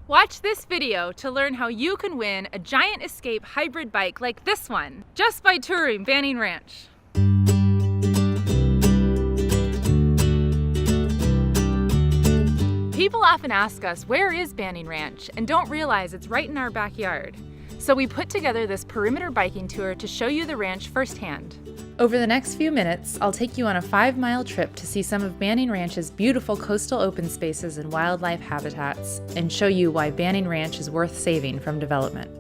Watch this video to learn how you can win a Giant Escape hybrid bike like this one, just by touring Banning Ranch. People often ask us, where is Banning Ranch, and don't realize it's right in our backyard. So we put together this perimeter biking tour to show you the ranch firsthand. Over the next few minutes, I'll take you on a 5-mile trip to see some of Banning Ranch's beautiful coastal open spaces and wildlife habitats, and show you why Banning Ranch is worth saving from development.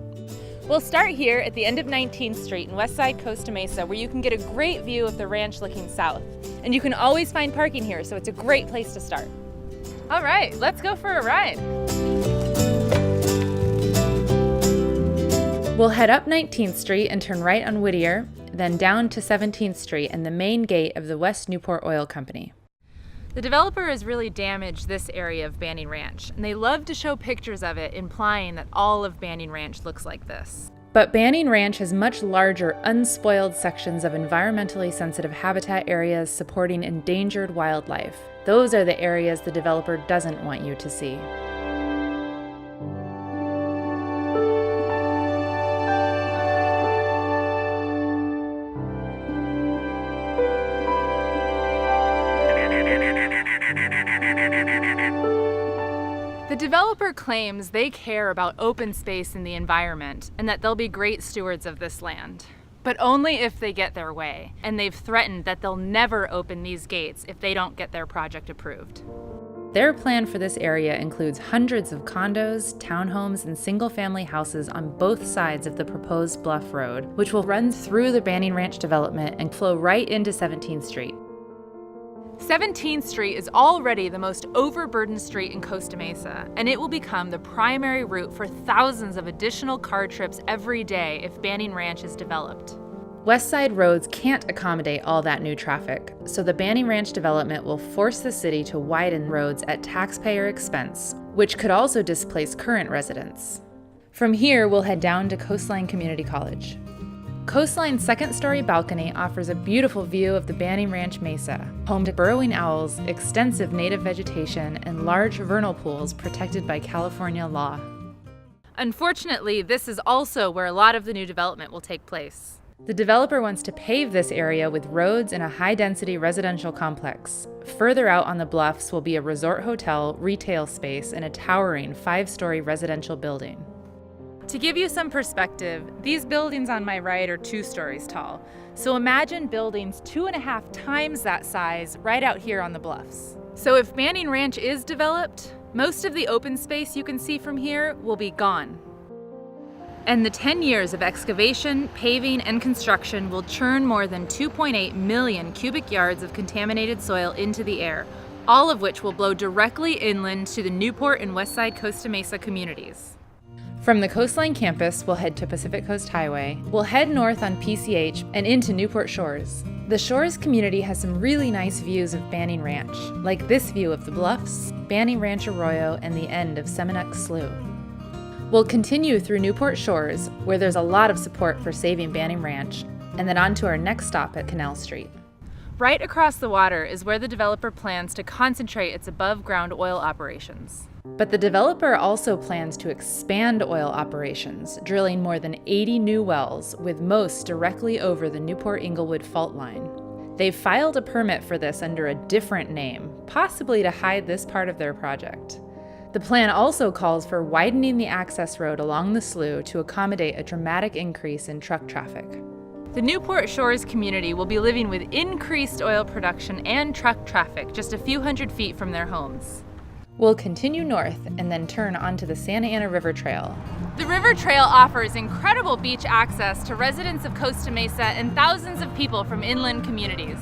We'll start here at the end of 19th Street in Westside Costa Mesa, where you can get a great view of the ranch looking south. And you can always find parking here, so it's a great place to start. All right, let's go for a ride. We'll head up 19th Street and turn right on Whittier, then down to 17th Street and the main gate of the West Newport Oil Company. The developer has really damaged this area of Banning Ranch, and they love to show pictures of it, implying that all of Banning Ranch looks like this. But Banning Ranch has much larger, unspoiled sections of environmentally sensitive habitat areas supporting endangered wildlife. Those are the areas the developer doesn't want you to see. The developer claims they care about open space and the environment, and that they'll be great stewards of this land. But only if they get their way, and they've threatened that they'll never open these gates if they don't get their project approved. Their plan for this area includes hundreds of condos, townhomes, and single-family houses on both sides of the proposed Bluff Road, which will run through the Banning Ranch development and flow right into 17th Street. 17th Street is already the most overburdened street in Costa Mesa, and it will become the primary route for thousands of additional car trips every day if Banning Ranch is developed. West Side roads can't accommodate all that new traffic, so the Banning Ranch development will force the city to widen roads at taxpayer expense, which could also displace current residents. From here, we'll head down to Coastline Community College. Coastline's second-story balcony offers a beautiful view of the Banning Ranch Mesa, home to burrowing owls, extensive native vegetation, and large vernal pools protected by California law. Unfortunately, this is also where a lot of the new development will take place. The developer wants to pave this area with roads and a high-density residential complex. Further out on the bluffs will be a resort hotel, retail space, and a towering 5-story residential building. To give you some perspective, these buildings on my right are 2 stories tall. So imagine buildings 2.5 times that size right out here on the bluffs. So if Banning Ranch is developed, most of the open space you can see from here will be gone. And the 10 years of excavation, paving, and construction will churn more than 2.8 million cubic yards of contaminated soil into the air, all of which will blow directly inland to the Newport and Westside Costa Mesa communities. From the Coastline campus, we'll head to Pacific Coast Highway. We'll head north on PCH and into Newport Shores. The Shores community has some really nice views of Banning Ranch, like this view of the bluffs, Banning Ranch Arroyo, and the end of Seminuk Slough. We'll continue through Newport Shores, where there's a lot of support for saving Banning Ranch, and then on to our next stop at Canal Street. Right across the water is where the developer plans to concentrate its above-ground oil operations. But the developer also plans to expand oil operations, drilling more than 80 new wells, with most directly over the Newport-Inglewood fault line. They've filed a permit for this under a different name, possibly to hide this part of their project. The plan also calls for widening the access road along the slough to accommodate a dramatic increase in truck traffic. The Newport Shores community will be living with increased oil production and truck traffic just a few hundred feet from their homes. We'll continue north and then turn onto the Santa Ana River Trail. The River Trail offers incredible beach access to residents of Costa Mesa and thousands of people from inland communities.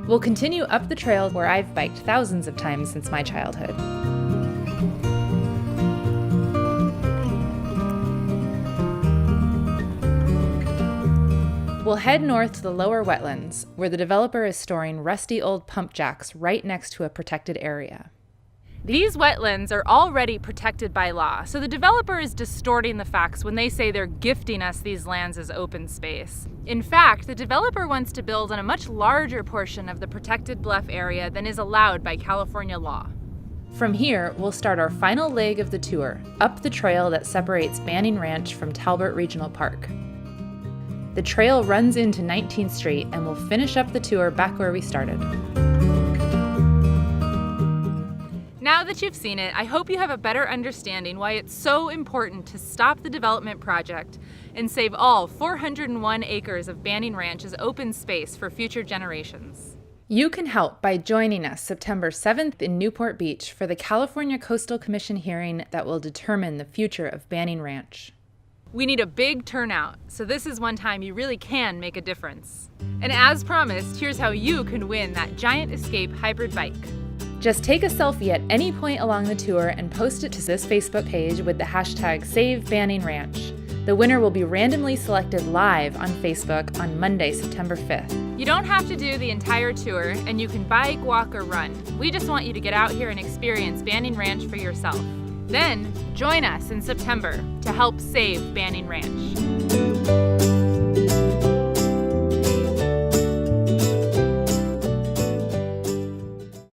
We'll continue up the trail where I've biked thousands of times since my childhood. We'll head north to the lower wetlands, where the developer is storing rusty old pump jacks right next to a protected area. These wetlands are already protected by law, so the developer is distorting the facts when they say they're gifting us these lands as open space. In fact, the developer wants to build on a much larger portion of the protected bluff area than is allowed by California law. From here, we'll start our final leg of the tour, up the trail that separates Banning Ranch from Talbot Regional Park. The trail runs into 19th Street and we'll finish up the tour back where we started. Now that you've seen it, I hope you have a better understanding why it's so important to stop the development project and save all 401 acres of Banning Ranch as open space for future generations. You can help by joining us September 7th in Newport Beach for the California Coastal Commission hearing that will determine the future of Banning Ranch. We need a big turnout, so this is one time you really can make a difference. And as promised, here's how you can win that Giant Escape hybrid bike. Just take a selfie at any point along the tour and post it to this Facebook page with the hashtag #SaveBanningRanch. The winner will be randomly selected live on Facebook on Monday, September 5th. You don't have to do the entire tour, and you can bike, walk, or run. We just want you to get out here and experience Banning Ranch for yourself. Then, join us in September to help save Banning Ranch.